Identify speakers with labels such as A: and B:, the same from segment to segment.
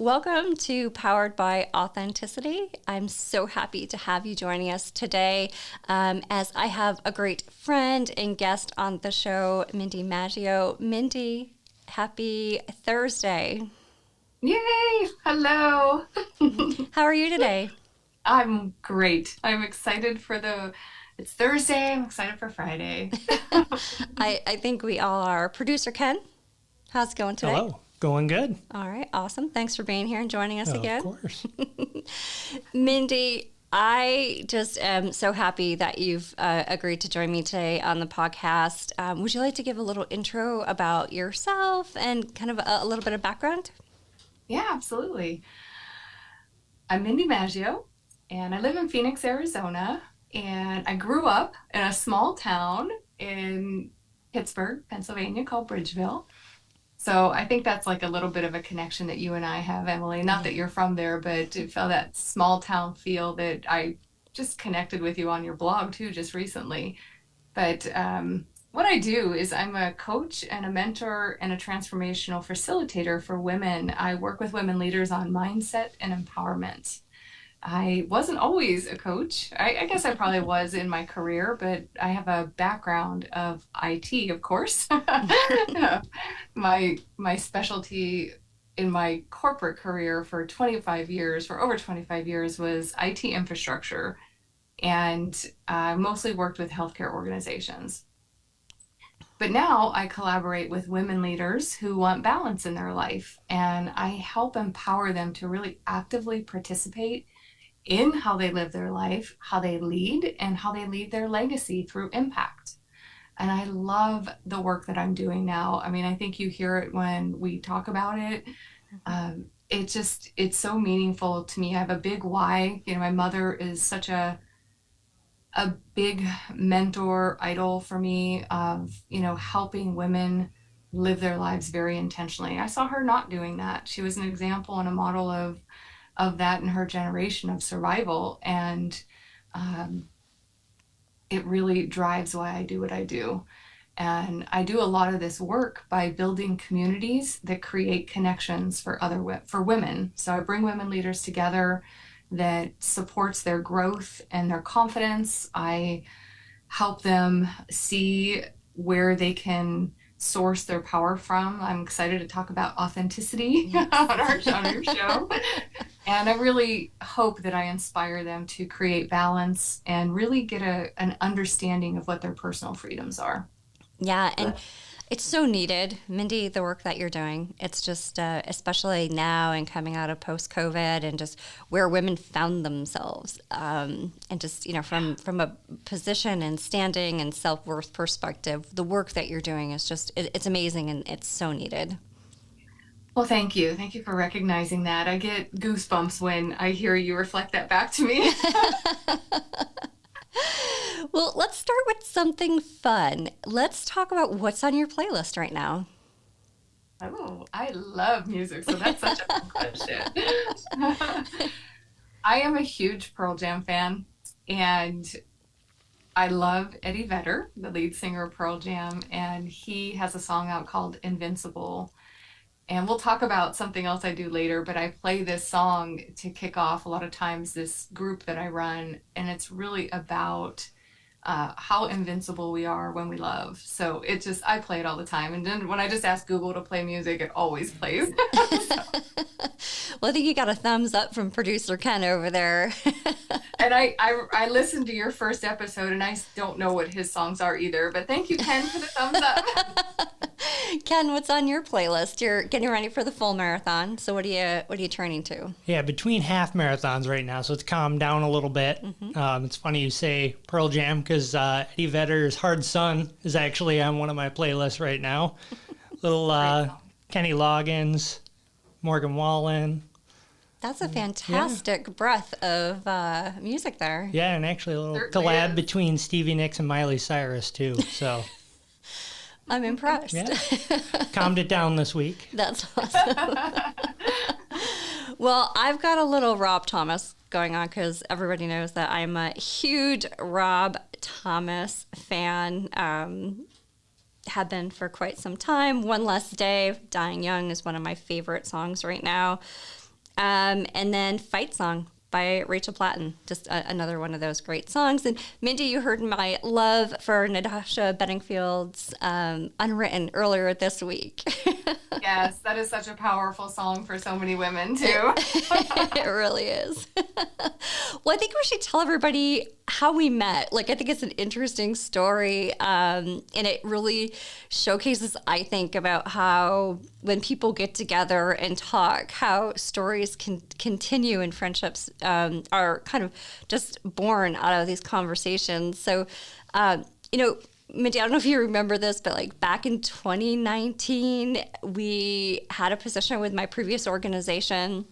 A: Welcome to Powered by Authenticity. I'm so happy to have you joining us today as I have a great friend and guest on the show, Mindy Maggio. Mindy, happy Thursday.
B: Yay! Hello.
A: How are you today?
B: I'm great. I'm excited it's Thursday. I'm excited for Friday.
A: I think we all are. Producer Ken, how's it going today?
C: Hello. Going good.
A: All right, awesome. Thanks for being here and joining us again.
C: Of course.
A: Mindy, I just am so happy that you've agreed to join me today on the podcast. Would you like to give a little intro about yourself and kind of a little bit of background?
B: Yeah, absolutely. I'm Mindy Maggio, and I live in Phoenix, Arizona, and I grew up in a small town in Pittsburgh, Pennsylvania called Bridgeville. So I think that's like a little bit of a connection that you and I have, Emily. Not that you're from there, but it felt that small town feel that I just connected with you on your blog too, just recently. But what I do is I'm a coach and a mentor and a transformational facilitator for women. I work with women leaders on mindset and empowerment. I wasn't always a coach. I guess I probably was in my career, but I have a background of IT, of course. My specialty in my corporate career for over 25 years, was IT infrastructure. And I mostly worked with healthcare organizations. But now I collaborate with women leaders who want balance in their life, and I help empower them to really actively participate in how they live their life, how they lead, and how they leave their legacy through impact. And I love the work that I'm doing now. I mean, I think you hear it when we talk about it. It's so meaningful to me. I have a big why. My mother is such a big mentor, idol for me of, helping women live their lives very intentionally. I saw her not doing that. She was an example and a model of that in her generation of survival. And it really drives why I do what I do. And I do a lot of this work by building communities that create connections for women. So I bring women leaders together that supports their growth and their confidence. I help them see where they can source their power from. I'm excited to talk about authenticity on your show. And I really hope that I inspire them to create balance and really get an understanding of what their personal freedoms are.
A: Yeah, and it's so needed, Mindy, the work that you're doing. It's just, especially now and coming out of post-COVID and just where women found themselves. And just, from a position and standing and self-worth perspective, the work that you're doing is just, it's amazing and it's so needed.
B: Well, thank you. Thank you for recognizing that. I get goosebumps when I hear you reflect that back to me.
A: Well, let's start with something fun. Let's talk about what's on your playlist right now.
B: Oh, I love music, so that's such a fun question. I am a huge Pearl Jam fan, and I love Eddie Vedder, the lead singer of Pearl Jam, and he has a song out called Invincible. And we'll talk about something else I do later, but I play this song to kick off a lot of times this group that I run, and it's really about how invincible we are when we love. So I play it all the time. And then when I just ask Google to play music, it always plays.
A: Well, I think you got a thumbs up from producer Ken over there.
B: And I listened to your first episode, and I don't know what his songs are either, but thank you, Ken, for the thumbs up.
A: Ken, what's on your playlist? You're getting ready for the full marathon. So what are you training to?
C: Yeah, between half marathons right now, so it's calmed down a little bit. Mm-hmm. It's funny you say Pearl Jam because Eddie Vedder's Hard Sun is actually on one of my playlists right now. Little Kenny Loggins, Morgan Wallen.
A: That's a fantastic breadth of music there.
C: Yeah, and actually a little
B: Certainly
C: collab
B: is.
C: between Stevie Nicks and Miley Cyrus too. So
A: I'm impressed.
C: yeah, calmed it down this week.
A: That's awesome. Well, I've got a little Rob Thomas going on because everybody knows that I'm a huge Rob Thomas fan. Have been for quite some time. One Less Day, Dying Young is one of my favorite songs right now. And then Fight Song by Rachel Platten, just another one of those great songs. And Mindy, you heard my love for Natasha Bedingfield's Unwritten earlier this week.
B: Yes, that is such a powerful song for so many women too.
A: It really is. Well, I think we should tell everybody how we met. Like, I think it's an interesting story, and it really showcases, I think, about how when people get together and talk, how stories can continue and friendships are kind of just born out of these conversations. So, Mindy, I don't know if you remember this, but like back in 2019, we had a position with my previous organization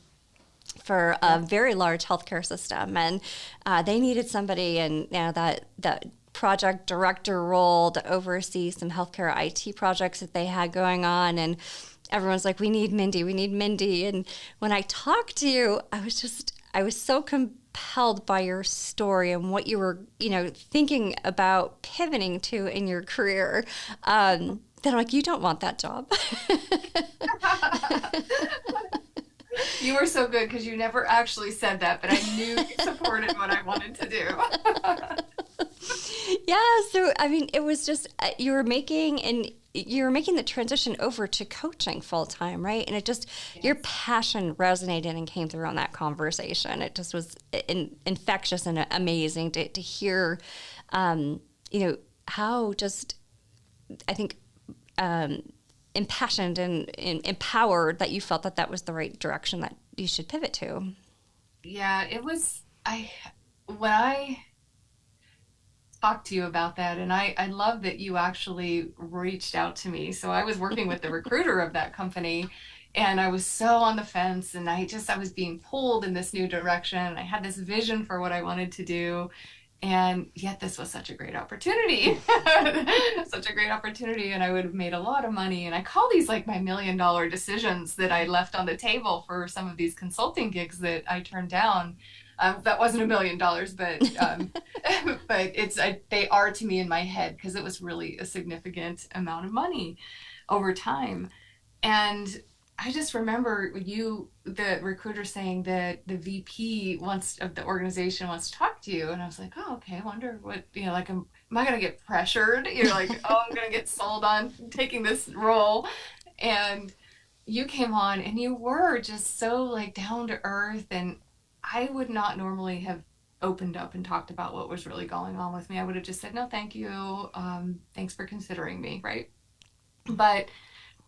A: for a very large healthcare system, and they needed somebody in that project director role to oversee some healthcare IT projects that they had going on. And everyone's like, we need Mindy. And when I talked to you, I was so compelled by your story and what you were, thinking about pivoting to in your career. That I'm like, you don't want that job.
B: You were so good because you never actually said that, but I knew you supported what I wanted to do.
A: Yeah, so I mean, it was just you were making the transition over to coaching full time, right? And it just your passion resonated and came through on that conversation. It just was infectious and amazing to hear, how just I think impassioned and empowered that you felt that was the right direction that you should pivot to.
B: Yeah, it was. When I talked to you about that, and I love that you actually reached out to me. So I was working with the recruiter of that company, and I was so on the fence, and I was being pulled in this new direction. I had this vision for what I wanted to do, and yet this was such a great opportunity. Such a great opportunity, and I would have made a lot of money. And I call these like my $1 million decisions that I left on the table for some of these consulting gigs that I turned down. That wasn't $1 million, but they are to me in my head because it was really a significant amount of money over time. And I just remember the recruiter, saying that the VP of the organization wants to talk to you. And I was like, oh, okay, I wonder what, like, am I going to get pressured? You're like, oh, I'm going to get sold on taking this role. And you came on and you were just so like down to earth. And I would not normally have opened up and talked about what was really going on with me. I would have just said, no, thank you. Thanks for considering me. Right. But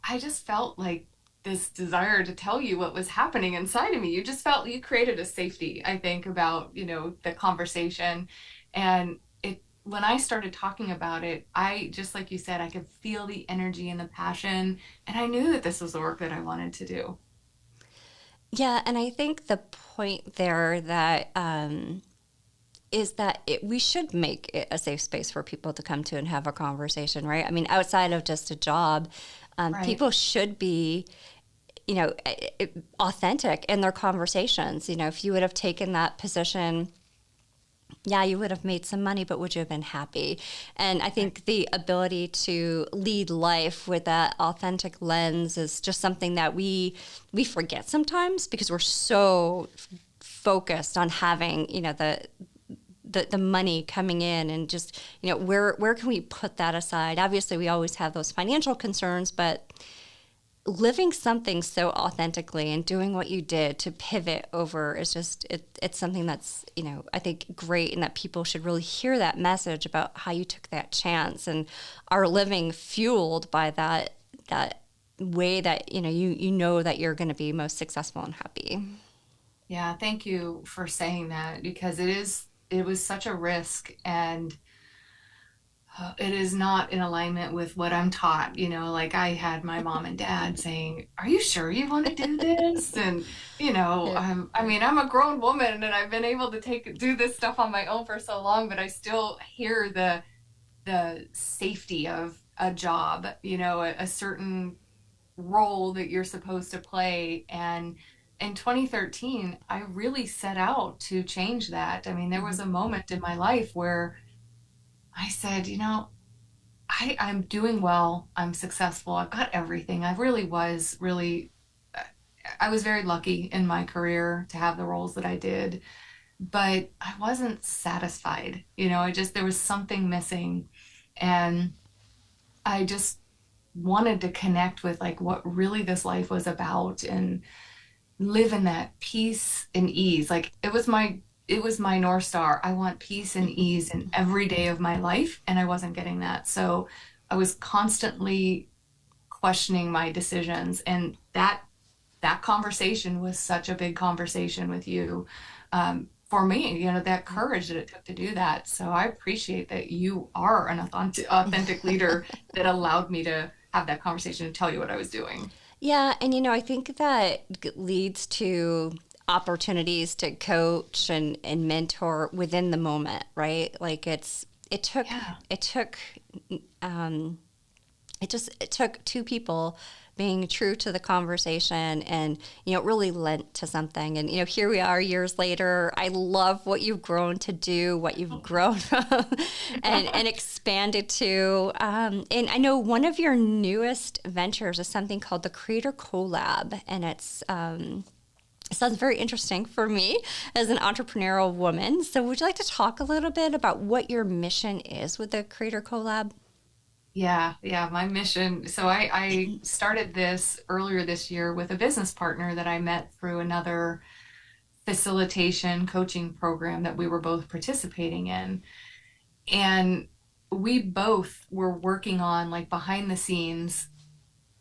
B: I just felt like this desire to tell you what was happening inside of me. You just felt you created a safety, I think, about, the conversation. And when I started talking about it, just like you said, I could feel the energy and the passion. And I knew that this was the work that I wanted to do.
A: Yeah, and I think the point there that is that we should make it a safe space for people to come to and have a conversation, right? I mean, outside of just a job, right. People should be, authentic in their conversations. If you would have taken that position, yeah, you would have made some money, but would you have been happy? And I think the ability to lead life with that authentic lens is just something that we forget sometimes because we're so focused on having, the money coming in and just, where can we put that aside? Obviously, we always have those financial concerns, but living something so authentically and doing what you did to pivot over is just it's something that's I think great, and that people should really hear that message about how you took that chance and are living fueled by that way that you know that you're going to be most successful and happy.
B: Yeah, thank you for saying that, because it was such a risk, and it is not in alignment with what I'm taught. Like I had my mom and dad saying, are you sure you want to do this? And,
A: Yeah.
B: I'm a grown woman and I've been able to do this stuff on my own for so long, but I still hear the safety of a job, a certain role that you're supposed to play. And in 2013, I really set out to change that. I mean, there was a moment in my life where I said, I'm doing well. I'm successful. I've got everything. I really was really, I was very lucky in my career to have the roles that I did, but I wasn't satisfied. There was something missing. And I just wanted to connect with like what really this life was about and live in that peace and ease. Like it was my North Star. I want peace and ease in every day of my life, and I wasn't getting that. So I was constantly questioning my decisions, and that conversation was such a big conversation with you. For me, that courage that it took to do that. So I appreciate that you are an authentic leader that allowed me to have that conversation and tell you what I was doing.
A: Yeah, and I think that leads to opportunities to coach and mentor within the moment, right? Like it took
B: Yeah.
A: it took um it took two people being true to the conversation, and it really lent to something. And here we are years later. I love what you've grown to do, what you've grown from, and expanded to. And I know one of your newest ventures is something called the Creator Collab, and it sounds very interesting for me as an entrepreneurial woman. So would you like to talk a little bit about what your mission is with the Creator Collab?
B: Yeah, my mission. So I started this earlier this year with a business partner that I met through another facilitation coaching program that we were both participating in. And we both were working on, like, behind the scenes,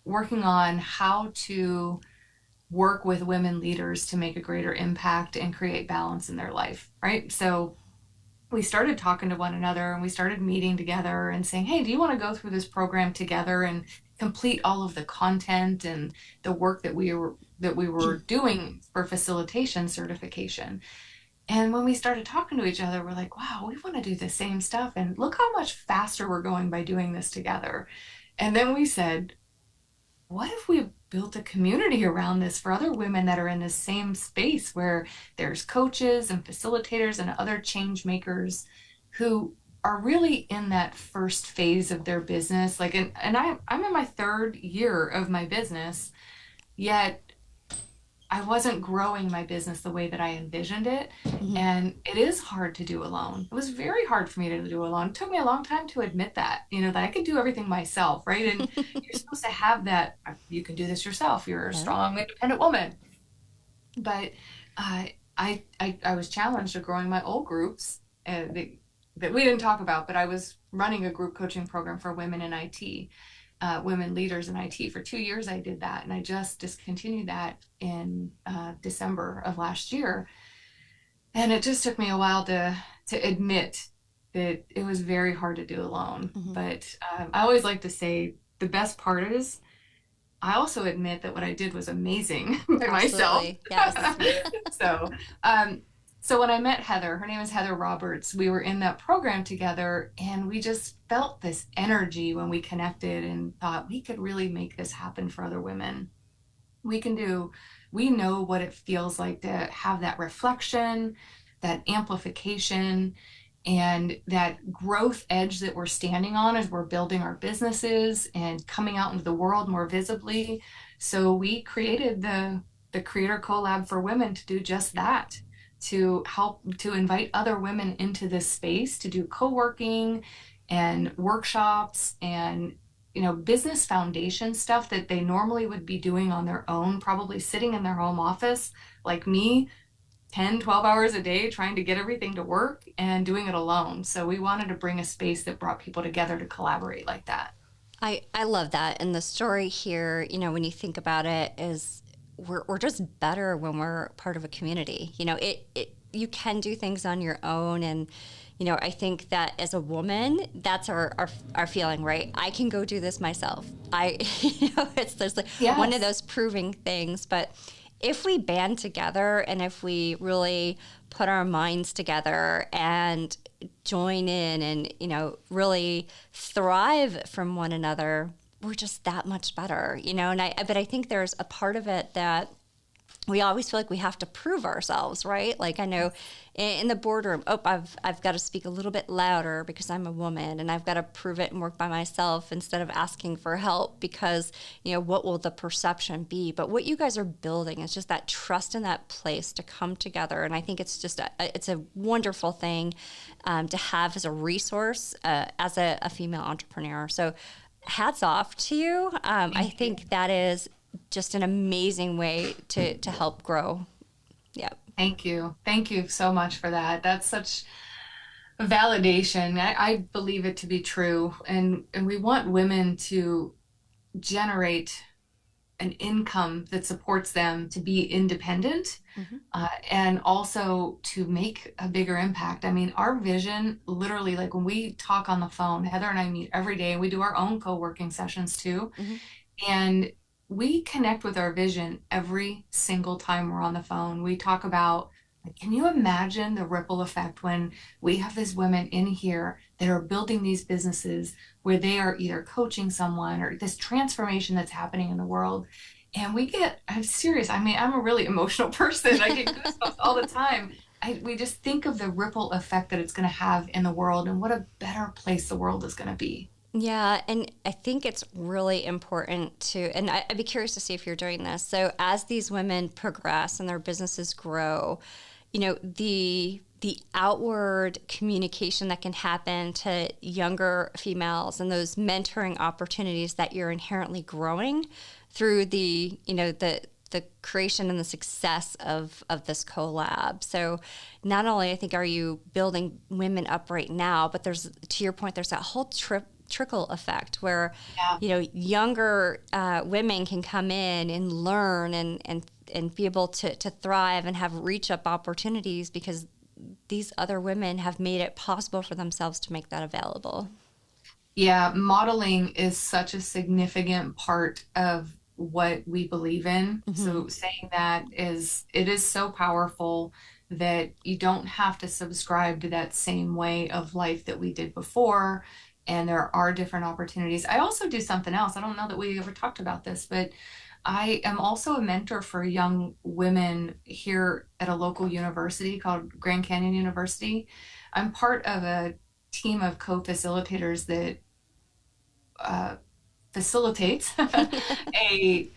B: working on how to work with women leaders to make a greater impact and create balance in their life, right? So we started talking to one another, and we started meeting together and saying, hey, do you want to go through this program together and complete all of the content and the work that we were doing for facilitation certification? And when we started talking to each other, we're like, wow, we want to do the same stuff, and look how much faster we're going by doing this together. And then we said, what if we built a community around this for other women that are in the same space, where there's coaches and facilitators and other change makers who are really in that first phase of their business? Like, and I'm in my third year of my business, yet I wasn't growing my business the way that I envisioned it.
A: Mhm.
B: And it is hard to do alone. It was very hard for me to do alone. It took me a long time to admit that, that I could do everything myself, right? And you're supposed to have that, you can do this yourself. You're a
A: Yeah.
B: strong, independent woman. But I was challenged to growing my old groups that we didn't talk about, but I was running a group coaching program for women in IT, women leaders in IT. For 2 years, I did that, and I just discontinued that in December of last year. And it just took me a while to admit that it was very hard to do alone.
A: Mhm.
B: But I always like to say the best part is I also admit that what I did was amazing by myself.
A: Absolutely. Yes.
B: So, um, so when I met Heather, her name is Heather Roberts, we were in that program together, and we just felt this energy when we connected and thought we could really make this happen for other women. We can do, we know what it feels like to have that reflection, that amplification, and that growth edge that we're standing on as we're building our businesses and coming out into the world more visibly. So we created the Creator Collab for Women to do just that, to help to invite other women into this space to do co-working and workshops and business foundation stuff that they normally would be doing on their own, probably sitting in their home office like me, 10, 12 hours a day trying to get everything to work and doing it alone. So we wanted to bring a space that brought people together to collaborate like that.
A: I love that. And the story here, when you think about it, is we're just better when we're part of a community. You can do things on your own. And, I think that as a woman, that's our feeling, right? I can go do this myself. It's there's like one of
B: Yes.
A: those proving things. But if we band together, and if we really put our minds together and join in and, really thrive from one another, we're just that much better, And but I think there's a part of it that we always feel like we have to prove ourselves, right? Like I know in the boardroom, oh, I've got to speak a little bit louder because I'm a woman, and I've got to prove it and work by myself instead of asking for help because, what will the perception be? But what you guys are building is just that trust in that place to come together. And I think it's just it's a wonderful thing to have as a resource as a female entrepreneur. So hats off to you. I think that is just an amazing way to help grow. Yeah.
B: Thank you. Thank you so much for that. That's such validation. I believe it to be true. And we want women to generate an income that supports them to be independent, and also to make a bigger impact. I mean, our vision, literally, like when we talk on the phone, Heather and I meet every day, and we do our own co-working sessions too. And we connect with our vision every single time we're on the phone. We talk about, like, can you imagine the ripple effect when we have these women in here that are building these businesses where they are either coaching someone or this transformation that's happening in the world? And I'm serious. I mean, I'm a really emotional person. I get goosebumps all the time. We just think of the ripple effect that it's going to have in the world, and what a better place the world is going to be.
A: Yeah, and I think it's really important and I'd be curious to see if you're doing this. So as these women progress and their businesses grow, the outward communication that can happen to younger females and those mentoring opportunities that you're inherently growing through the creation and the success of this collab. So not only I think are you building women up right now, but to your point, there's that whole trickle effect where younger women can come in and learn and be able to thrive and have reach up opportunities because these other women have made it possible for themselves to make that available.
B: Yeah, modeling is such a significant part of what we believe in. So saying that it is so powerful that you don't have to subscribe to that same way of life that we did before. And there are different opportunities. I also do something else. I don't know that we ever talked about this, but I am also a mentor for young women here at a local university called Grand Canyon University. I'm part of a team of co-facilitators that facilitates a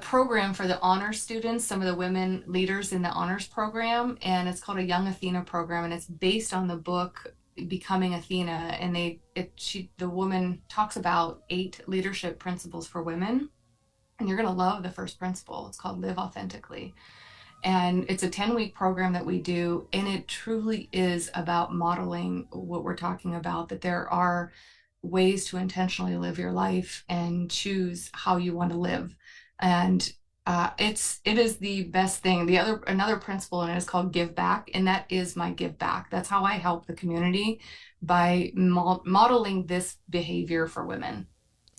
B: program for the honors students, some of the women leaders in the honors program, and it's called a Young Athena program, and it's based on the book Becoming Athena. And the woman talks about 8 leadership principles for women, and you're going to love the first principle. It's called Live Authentically. And it's a 10-week program that we do, and it truly is about modeling what we're talking about, that there are ways to intentionally live your life and choose how you want to live. And it is the best thing. Another principle in it is called give back, and that is my give back. That's how I help the community, by modeling this behavior for women.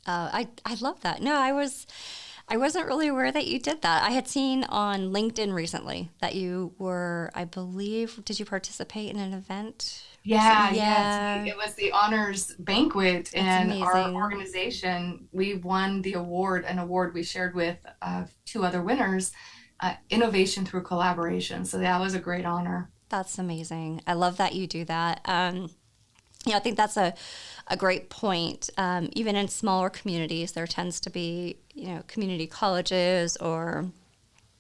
A: I love that. No, I wasn't really aware that you did that. I had seen on LinkedIn recently that you were, I believe, did you participate in an event?
B: Yeah. It was the honors banquet, and our organization, we won an award we shared with 2 other winners, innovation through collaboration. So that was a great honor.
A: That's amazing. I love that you do that. I think that's a great point. Even in smaller communities, there tends to be, community colleges, or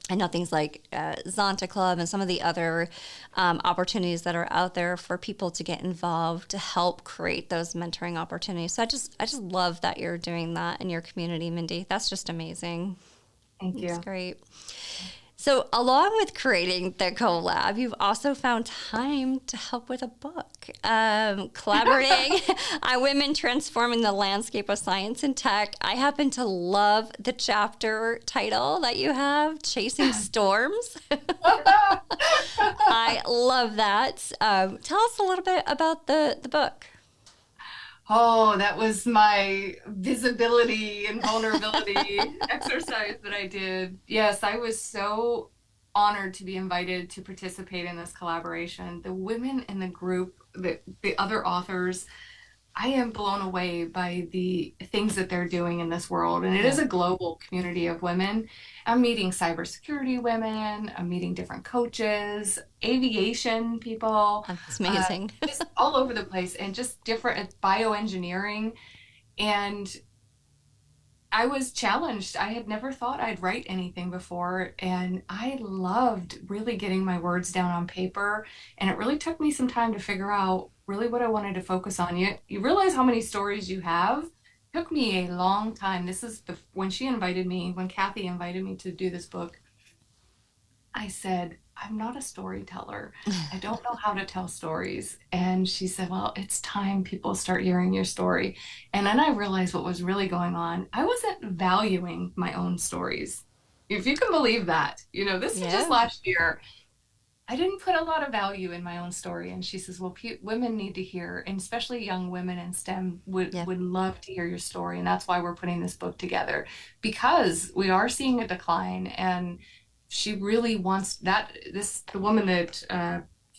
A: I know things like Zonta Club and some of the other opportunities that are out there for people to get involved to help create those mentoring opportunities. So I just love that you're doing that in your community, Mindy. That's just amazing.
B: Thank you.
A: That's great. So along with creating the collab, you've also found time to help with a book, collaborating on women transforming the landscape of science and tech. I happen to love the chapter title that you have, Chasing Storms. I love that. Tell us a little bit about the book.
B: Oh, that was my visibility and vulnerability exercise that I did. Yes, I was so honored to be invited to participate in this collaboration. The women in the group, the other authors, I am blown away by the things that they're doing in this world. And it
A: Yeah.
B: is a global community of women. I'm meeting cybersecurity women, I'm meeting different coaches, aviation people,
A: That's amazing.
B: just all over the place, and just different bioengineering. And I was challenged. I had never thought I'd write anything before, and I loved really getting my words down on paper. And it really took me some time to figure out really what I wanted to focus on. You realize how many stories you have. It took me a long time. This is when when Kathy invited me to do this book. I said, I'm not a storyteller. I don't know how to tell stories. And she said, well, it's time people start hearing your story. And then I realized what was really going on. I wasn't valuing my own stories. If you can believe that, this is just
A: Yeah.
B: last year. I didn't put a lot of value in my own story. And she says, well, women need to hear, and especially young women in STEM
A: Yeah.
B: would love to hear your story. And that's why we're putting this book together, because we are seeing a decline. And she really wants the woman that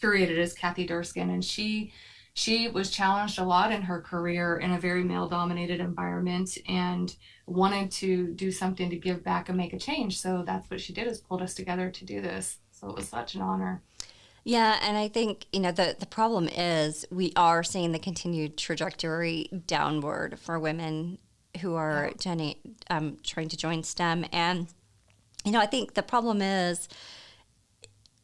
B: curated is Kathy Durskin, and she was challenged a lot in her career in a very male dominated environment, and wanted to do something to give back and make a change. So that's what she did, is pulled us together to do this. So it was such an honor.
A: Yeah, and I think, the problem is we are seeing the continued trajectory downward for women who are
B: Yeah.
A: trying to join STEM. And, I think the problem is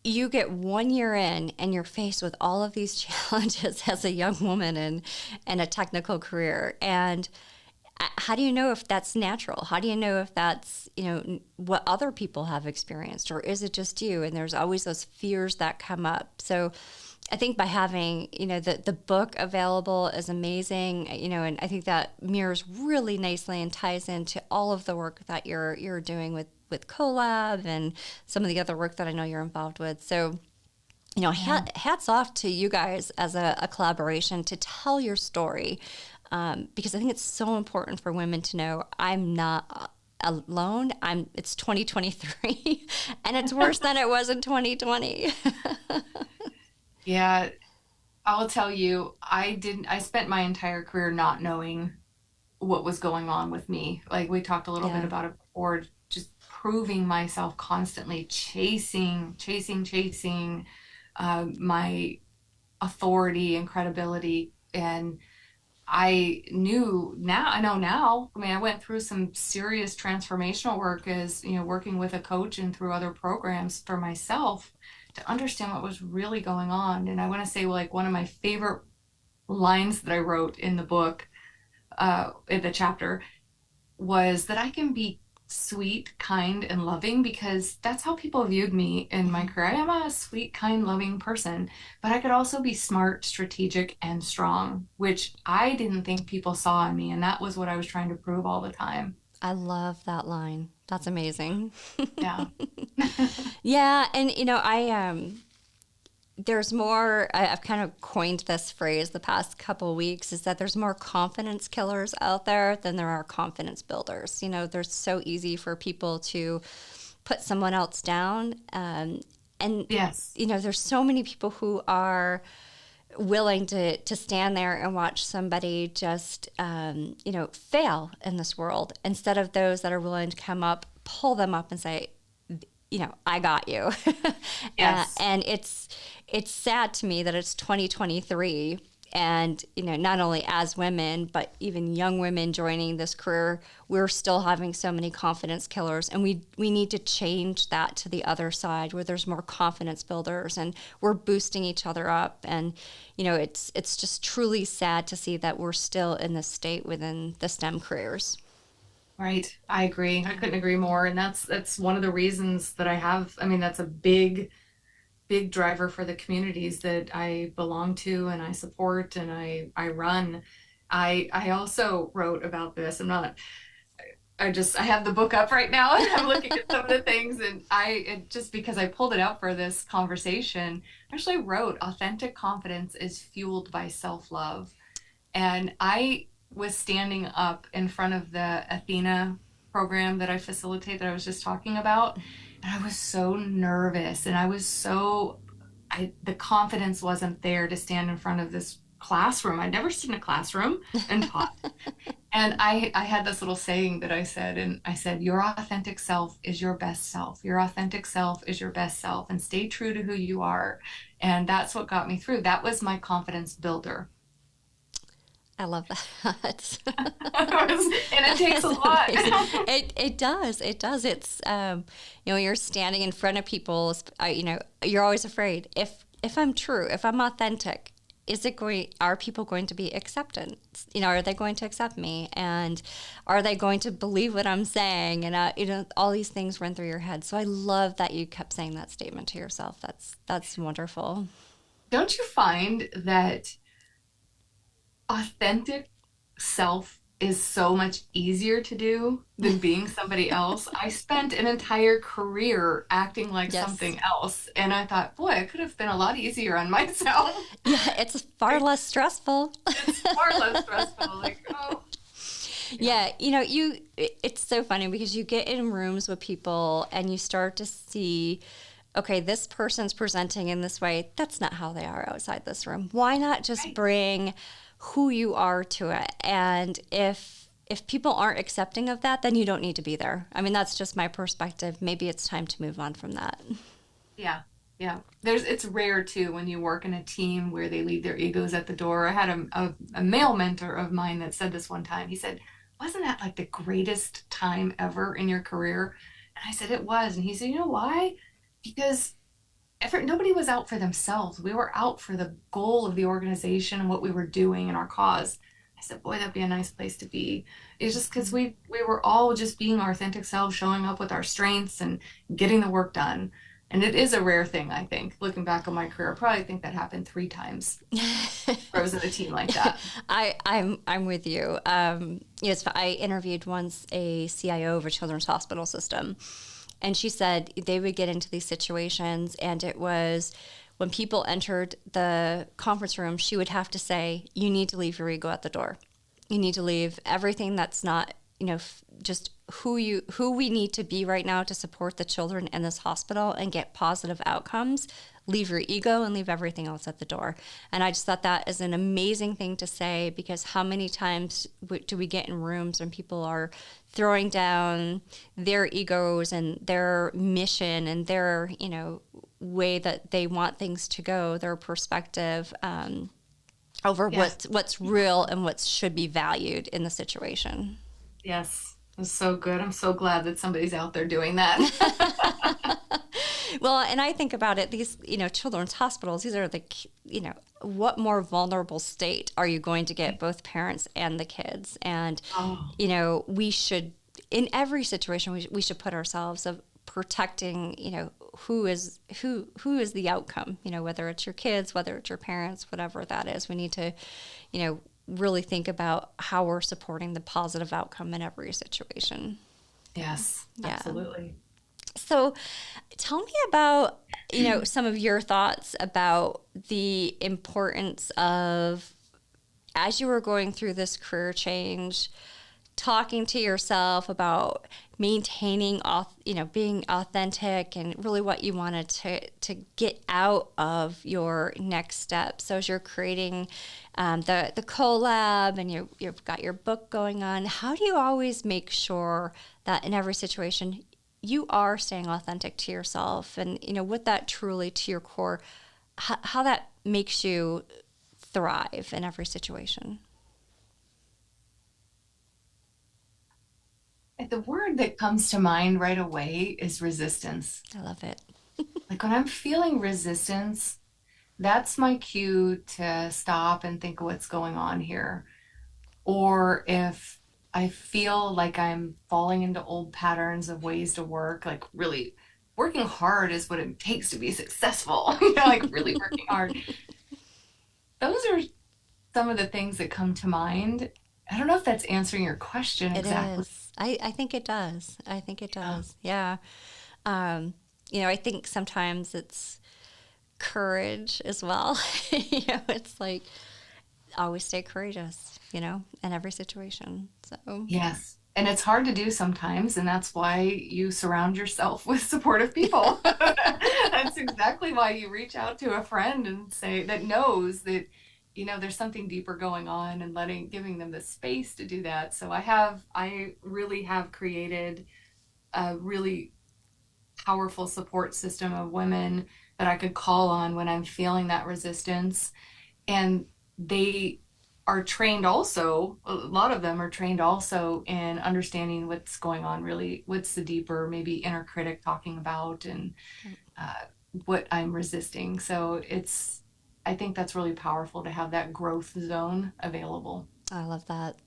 A: you get 1 year in and you're faced with all of these challenges as a young woman in a technical career. And how do you know if that's natural? How do you know if that's, what other people have experienced, or is it just you? And there's always those fears that come up. So I think by having, the book available is amazing, and I think that mirrors really nicely and ties into all of the work that you're doing with CoLab and some of the other work that I know you're involved with. So,
B: Yeah.
A: hats off to you guys as a collaboration to tell your story, because I think it's so important for women to know I'm not alone. It's 2023, and it's worse than it was in 2020.
B: Yeah, I'll tell you, I spent my entire career not knowing what was going on with me. Like we talked a little bit
A: Yeah.
B: about it before, just proving myself constantly, chasing my authority and credibility. And I know now, I mean, I went through some serious transformational work as, working with a coach and through other programs for myself to understand what was really going on. And I want to say, like, one of my favorite lines that I wrote in the book, in the chapter, was that I can be sweet, kind, and loving because that's how people viewed me in my career. I am a sweet, kind, loving person, but I could also be smart, strategic, and strong, which I didn't think people saw in me. And that was what I was trying to prove all the time.
A: I love that line. That's amazing.
B: Yeah.
A: Yeah, and there's more. I've kind of coined this phrase the past couple of weeks, is that there's more confidence killers out there than there are confidence builders. They're so easy for people to put someone else down, and
B: Yes.
A: there's so many people who are willing to stand there and watch somebody just fail in this world, instead of those that are willing to come up, pull them up, and say, I got you.
B: Yes.
A: And it's sad to me that it's 2023, and not only as women but even young women joining this career, we're still having so many confidence killers, and we need to change that to the other side, where there's more confidence builders and we're boosting each other up. And it's just truly sad to see that we're still in this state within the STEM careers.
B: Right. I agree. I couldn't agree more. And that's one of the reasons that I mean, that's a big driver for the communities that I belong to and I support and I run. I also wrote about this. I have the book up right now and I'm looking at some of the things, and just because I pulled it out for this conversation, I actually wrote authentic confidence is fueled by self-love. And I was standing up in front of the Athena program that I facilitate that I was just talking about. And I was so nervous, and the confidence wasn't there to stand in front of this classroom. I'd never stood in a classroom and taught. And I had this little saying that I said, and I said, your authentic self is your best self. Your authentic self is your best self, and stay true to who you are. And that's what got me through. That was my confidence builder.
A: I love that.
B: And it takes a lot.
A: It does. It's you're standing in front of people. You're always afraid. If I'm true, if I'm authentic, are people going to be accepted? Are they going to accept me? And are they going to believe what I'm saying? And all these things run through your head. So I love that you kept saying that statement to yourself. That's wonderful.
B: Don't you find that authentic self is so much easier to do than being somebody else? I spent an entire career acting like something else, and I thought, boy, it could have been a lot easier on myself.
A: Yeah, it's far less stressful.
B: It's far less stressful. Like, oh.
A: Yeah, it's so funny because you get in rooms with people and you start to see, okay, this person's presenting in this way. That's not how they are outside this room. Why not just bring who you are to it? And if people aren't accepting of that, then you don't need to be there. I mean, that's just my perspective. Maybe it's time to move on from that.
B: Yeah. It's rare too when you work in a team where they leave their egos at the door. I had a male mentor of mine that said this one time. He said, wasn't that like the greatest time ever in your career? And I said, it was. And he said, you know why? Because nobody was out for themselves. We were out for the goal of the organization and what we were doing and our cause. I said, boy, that'd be a nice place to be. It's just because we were all just being our authentic selves, showing up with our strengths and getting the work done. And it is a rare thing, I think. Looking back on my career, I probably think that happened 3 times. I was in a team like that.
A: I'm with you. I interviewed once a CIO of a children's hospital system. And she said they would get into these situations, and it was when people entered the conference room, she would have to say, you need to leave your ego at the door. You need to leave everything that's not, just who we need to be right now to support the children in this hospital and get positive outcomes. Leave your ego and leave everything else at the door. And I just thought that is an amazing thing to say, because how many times do we get in rooms when people are throwing down their egos and their mission and their, way that they want things to go, their perspective over what's real and what should be valued in the situation.
B: Yes, it's so good. I'm so glad that somebody's out there doing that.
A: Well, and I think about it, these, children's hospitals, these are the, what more vulnerable state are you going to get both parents and the kids? And, we should, in every situation, we should put ourselves of protecting, who is the outcome, whether it's your kids, whether it's your parents, whatever that is. We need to, really think about how we're supporting the positive outcome in every situation.
B: Yes, absolutely.
A: So tell me about, some of your thoughts about the importance of, as you were going through this career change, talking to yourself about maintaining, being authentic and really what you wanted to get out of your next step. So as you're creating the collab and you've got your book going on, how do you always make sure that in every situation you are staying authentic to yourself and, with that truly to your core, how that makes you thrive in every situation?
B: The word that comes to mind right away is resistance.
A: I love it.
B: Like when I'm feeling resistance, that's my cue to stop and think of what's going on here. Or if I feel like I'm falling into old patterns of ways to work, like really working hard is what it takes to be successful, like really working hard. Those are some of the things that come to mind. I don't know if that's answering your question exactly.
A: It is. I think it does. I think it does. Yeah. I think sometimes it's courage as well. It's like always stay courageous, in every situation. So
B: yes. And it's hard to do sometimes, and that's why you surround yourself with supportive people. That's exactly why you reach out to a friend and say that knows that there's something deeper going on, and giving them the space to do that. So I really have created a really powerful support system of women that I could call on when I'm feeling that resistance. And they are trained also, a lot of them are trained also in understanding what's going on, really, what's the deeper, maybe inner critic talking about, and uh, what I'm resisting. So I think that's really powerful to have that growth zone available.
A: I love that.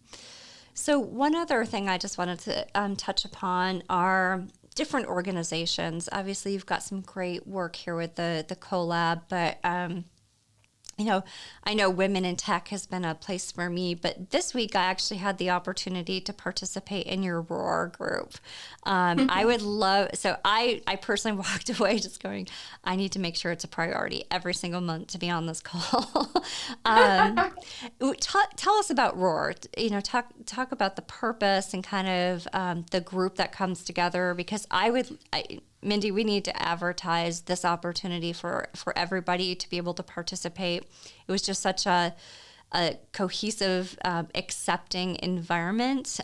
A: So, one other thing I just wanted to touch upon are different organizations. Obviously, you've got some great work here with the collab, but you know, I know Women in Tech has been a place for me, but this week I actually had the opportunity to participate in your Roar group. I would love, so I personally walked away just going, I need to make sure it's a priority every single month to be on this call. Tell us about Roar. Talk about the purpose and kind of the group that comes together, because Mindy, we need to advertise this opportunity for everybody to be able to participate. It was just such a cohesive, accepting environment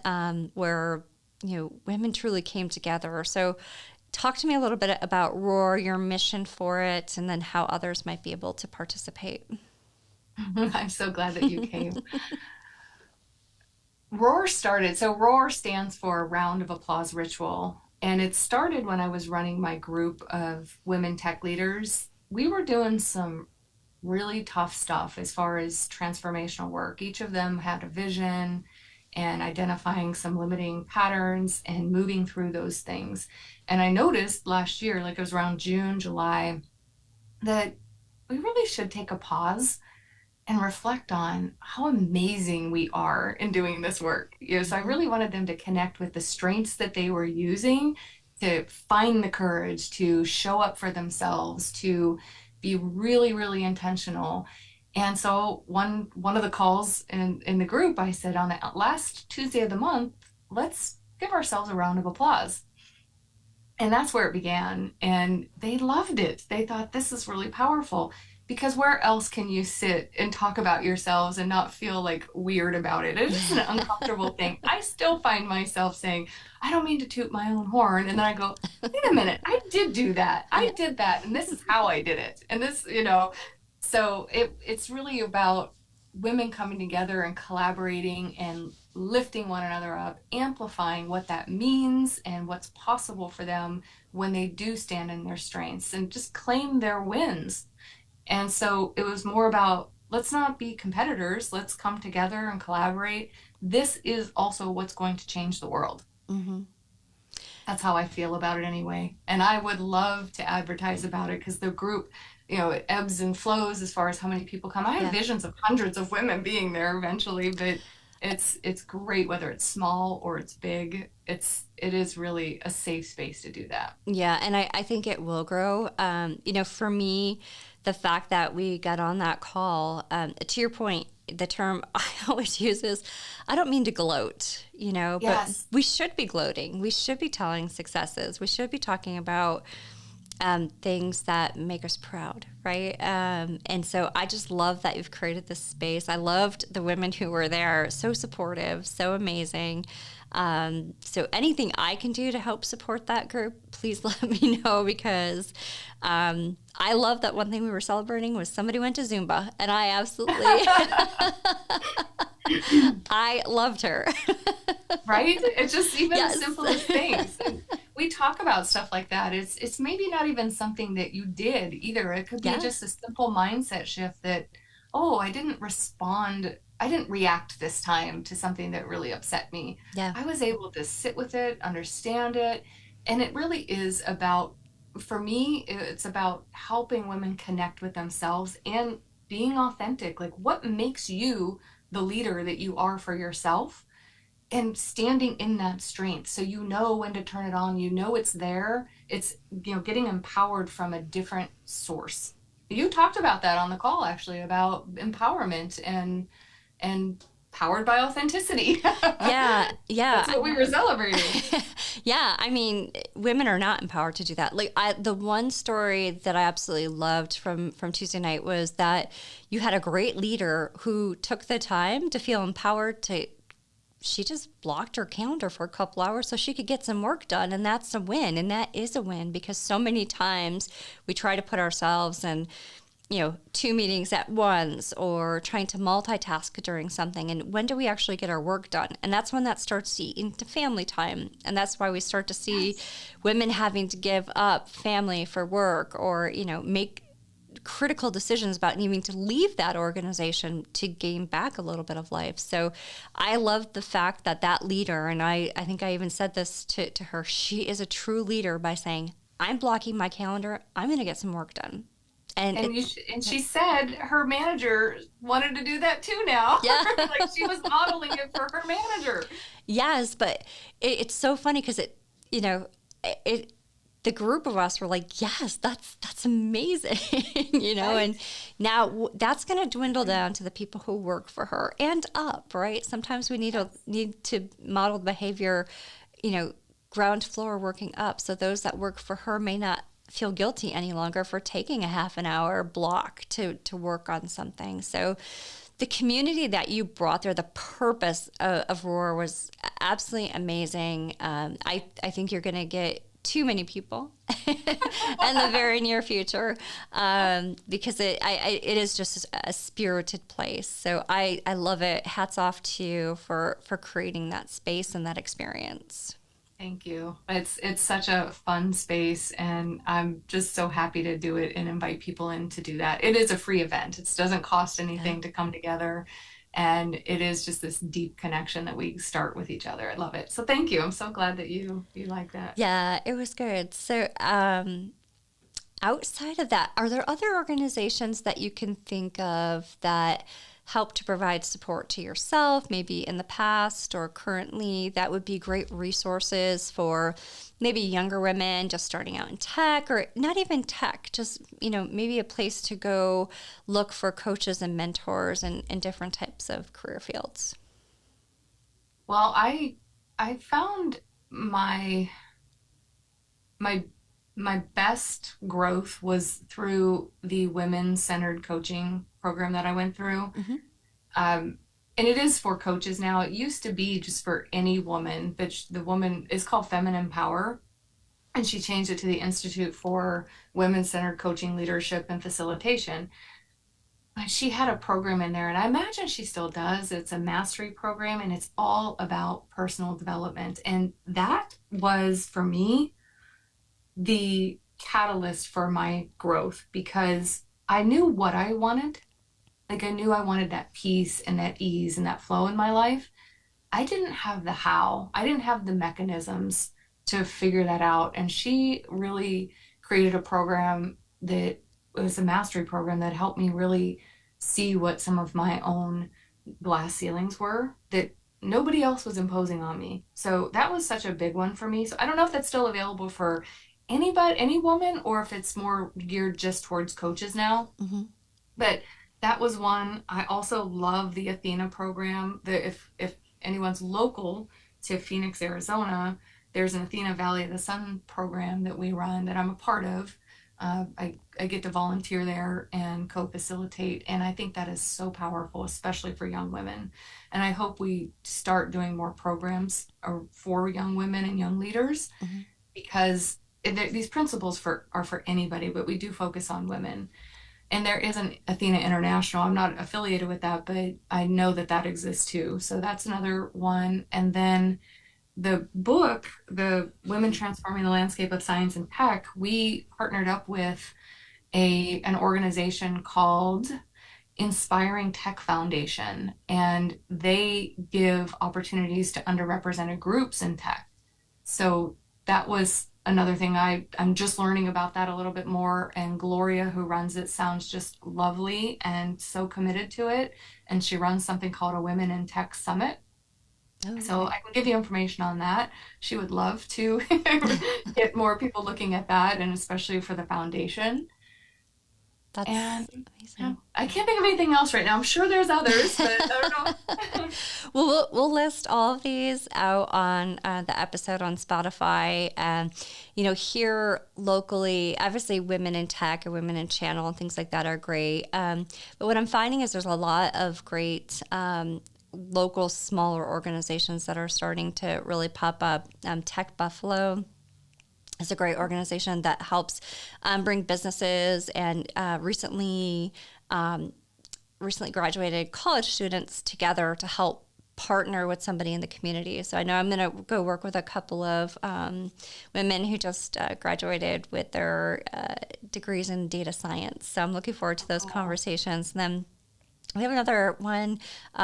A: where women truly came together. So, talk to me a little bit about Roar, your mission for it, and then how others might be able to participate.
B: I'm so glad that you came. Roar started, so Roar stands for Round of Applause Ritual. And it started when I was running my group of women tech leaders. We were doing some really tough stuff as far as transformational work. Each of them had a vision and identifying some limiting patterns and moving through those things. And I noticed last year, like it was around June, July, that we really should take a pause and reflect on how amazing we are in doing this work. So I really wanted them to connect with the strengths that they were using to find the courage to show up for themselves, to be really, really intentional. And so one of the calls in the group, I said, on the last Tuesday of the month, let's give ourselves a round of applause. And that's where it began. And they loved it. They thought, this is really powerful. Because where else can you sit and talk about yourselves and not feel like weird about it? It's just an uncomfortable thing. I still find myself saying, I don't mean to toot my own horn. And then I go, wait a minute, I did do that. I did that. And this is how I did it. And this, so it's really about women coming together and collaborating and lifting one another up, amplifying what that means and what's possible for them when they do stand in their strengths and just claim their wins. And so it was more about, let's not be competitors. Let's come together and collaborate. This is also what's going to change the world.
A: Mm-hmm.
B: That's how I feel about it anyway. And I would love to advertise about it, because the group, it ebbs and flows as far as how many people come. I have visions of hundreds of women being there eventually, but it's great whether it's small or it's big. It is really a safe space to do that.
A: Yeah, and I think it will grow. For me, the fact that we got on that call, to your point, the term I always use is, I don't mean to gloat, but we should be gloating. We should be telling successes. We should be talking about things that make us proud, right? And so I just love that you've created this space. I loved the women who were there, so supportive, so amazing. So anything I can do to help support that group, please let me know, because I love that one thing we were celebrating was somebody went to Zumba, and I absolutely, I loved her.
B: Right? It's just even the simplest things. And we talk about stuff like that. It's maybe not even something that you did either. It could be just a simple mindset shift that, oh, I didn't react this time to something that really upset me.
A: Yeah.
B: I was able to sit with it, understand it. And it really is about, for me, it's about helping women connect with themselves and being authentic. Like, what makes you the leader that you are for yourself? And standing in that strength, so when to turn it on, it's there. It's getting empowered from a different source. You talked about that on the call, actually, about empowerment and powered by authenticity.
A: Yeah, yeah.
B: That's what we were celebrating.
A: Yeah, I mean, women are not empowered to do that. Like, the one story that I absolutely loved from Tuesday night was that you had a great leader who took the time to feel empowered to. She just blocked her calendar for a couple hours so she could get some work done, and that's a win. And that is a win, because so many times we try to put ourselves in, two meetings at once, or trying to multitask during something. And when do we actually get our work done? And that's when that starts to eat into family time. And that's why we start to see women having to give up family for work, or, make critical decisions about needing to leave that organization to gain back a little bit of life. So I love the fact that leader, and I think I even said this to her, she is a true leader by saying, I'm blocking my calendar, I'm going to get some work done.
B: And she said her manager wanted to do that too now.
A: Yeah.
B: Like, she was modeling it for her manager.
A: Yes, but it's so funny because the group of us were like, yes, that's amazing, right. And now that's going to dwindle down to the people who work for her and up, right? Sometimes we need to model behavior, ground floor working up. So those that work for her may not feel guilty any longer for taking a half an hour block to work on something. So the community that you brought there, the purpose of Roar was absolutely amazing. I think you're going to get too many people in the very near future, because it is just a spirited place. So I love it. Hats off to you for creating that space and that experience.
B: Thank you. It's such a fun space, and I'm just so happy to do it and invite people in to do that. It is a free event. It doesn't cost anything to come together, and it is just this deep connection that we start with each other. I love it. So thank you. I'm so glad that you like that.
A: Yeah, it was good. So outside of that, are there other organizations that you can think of that help to provide support to yourself, maybe in the past or currently, that would be great resources for maybe younger women just starting out in tech, or not even tech, just, maybe a place to go look for coaches and mentors in different types of career fields?
B: Well, I found my best growth was through the women-centered coaching program that I went through.
A: Mm-hmm.
B: And it is for coaches now. It used to be just for any woman, but the woman is called Feminine Power. And she changed it to the Institute for Women-Centered Coaching, Leadership, and Facilitation. But she had a program in there, and I imagine she still does. It's a mastery program, and it's all about personal development. And that was, for me, the catalyst for my growth, because I knew what I wanted. Like, I knew I wanted that peace and that ease and that flow in my life. I didn't have the how. I didn't have the mechanisms to figure that out. And she really created a program that was a mastery program that helped me really see what some of my own glass ceilings were that nobody else was imposing on me. So that was such a big one for me. So I don't know if that's still available for anybody, any woman, or if it's more geared just towards coaches now.
A: Mm-hmm.
B: But that was one. I also love the Athena program. If anyone's local to Phoenix, Arizona, there's an Athena Valley of the Sun program that we run that I'm a part of. I get to volunteer there and co-facilitate, and I think that is so powerful, especially for young women. And I hope we start doing more programs for young women and young leaders, mm-hmm. because these principles are for anybody, but we do focus on women. And there is an Athena International. I'm not affiliated with that, but I know that exists too. So that's another one. And then the book, The Women Transforming the Landscape of Science and Tech, we partnered up with an organization called Inspiring Tech Foundation, and they give opportunities to underrepresented groups in tech. So that was another thing. I'm just learning about that a little bit more, and Gloria, who runs it, sounds just lovely and so committed to it. And she runs something called a Women in Tech Summit. Oh, so I can give you information on that. She would love to get more people looking at that, and especially for the foundation.
A: That's
B: And
A: amazing.
B: I can't think of anything else right now. I'm sure there's others, but I don't know.
A: Well, we'll list all of these out on the episode on Spotify. Here locally, obviously women in tech or women in channel and things like that are great. But what I'm finding is there's a lot of great local, smaller organizations that are starting to really pop up. Tech Buffalo is a great organization that helps bring businesses and recently graduated college students together to help partner with somebody in the community. So I know I'm going to go work with a couple of women who just graduated with their degrees in data science. So I'm looking forward to those conversations. And then we have another one,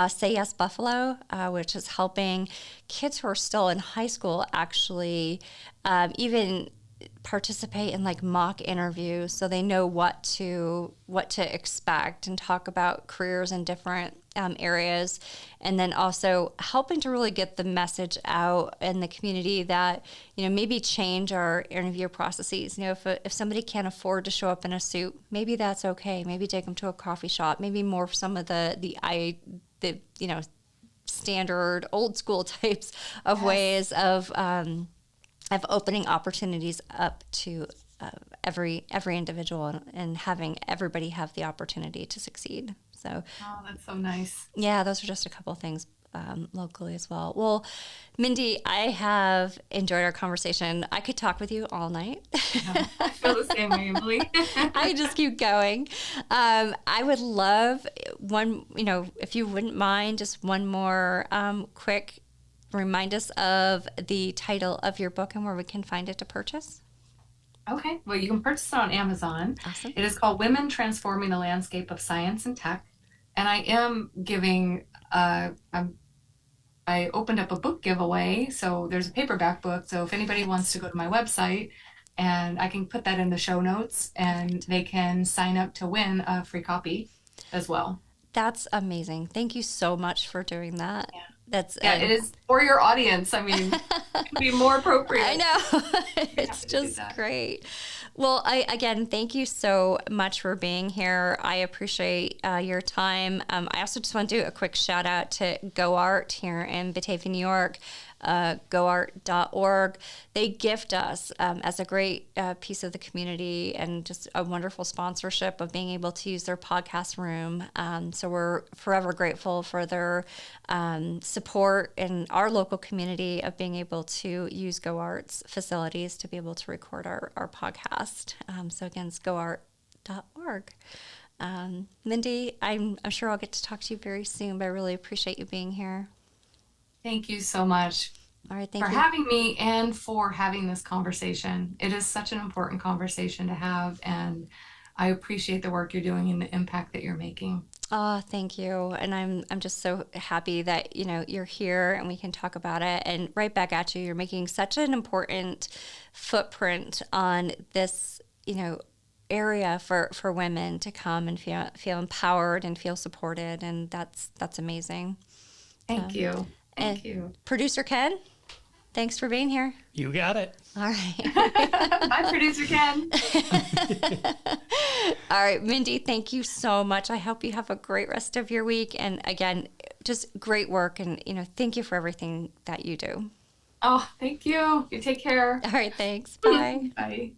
A: Say Yes Buffalo, which is helping kids who are still in high school actually even participate in like mock interviews so they know what to expect and talk about careers in different areas, and then also helping to really get the message out in the community that maybe change our interview processes. If somebody can't afford to show up in a suit, maybe that's okay. Maybe take them to a coffee shop. Maybe more of some of the standard old school types of ways of opening opportunities up to every individual and having everybody have the opportunity to succeed. So,
B: Oh, that's so nice.
A: yeah, those are just a couple of things locally as well. Well, Mindy, I have enjoyed our conversation. I could talk with you all night.
B: Yeah, I feel the same way, Emily.
A: I just keep going. I would love one, if you wouldn't mind, just one more quick remind us of the title of your book and where we can find it to purchase.
B: Okay, well, you can purchase it on Amazon.
A: Awesome.
B: It is called Women Transforming the Landscape of Science and Tech. And I am giving, I opened up a book giveaway. So there's a paperback book. So if anybody wants to go to my website, and I can put that in the show notes, and they can sign up to win a free copy as well.
A: That's amazing. Thank you so much for doing that.
B: Yeah.
A: It
B: is for your audience. I mean, it could be more appropriate.
A: I know. It's just great. Well, again, thank you so much for being here. I appreciate your time. I also just want to do a quick shout out to GoArt here in Batavia, New York. GoArt.org. They gift us as a great piece of the community and just a wonderful sponsorship of being able to use their podcast room. So we're forever grateful for their support in our local community of being able to use GoArt's facilities to be able to record our podcast. So again, it's GoArt.org. Mindy, I'm sure I'll get to talk to you very soon, but I really appreciate you being here.
B: Thank you so much
A: for
B: having me and for having this conversation. It is such an important conversation to have, and I appreciate the work you're doing and the impact that you're making.
A: Oh, thank you. And I'm just so happy that, you're here and we can talk about it. And right back at you, you're making such an important footprint on this, area for women to come and feel empowered and feel supported. And that's amazing.
B: Thank you. Thank you.
A: Producer Ken, thanks for being here.
C: You got it.
A: All right.
B: Bye, Producer Ken.
A: All right, Mindy, thank you so much. I hope you have a great rest of your week. And again, just great work. And, thank you for everything that you do.
B: Oh, thank you. You take care.
A: All right, thanks. Bye.
B: Bye.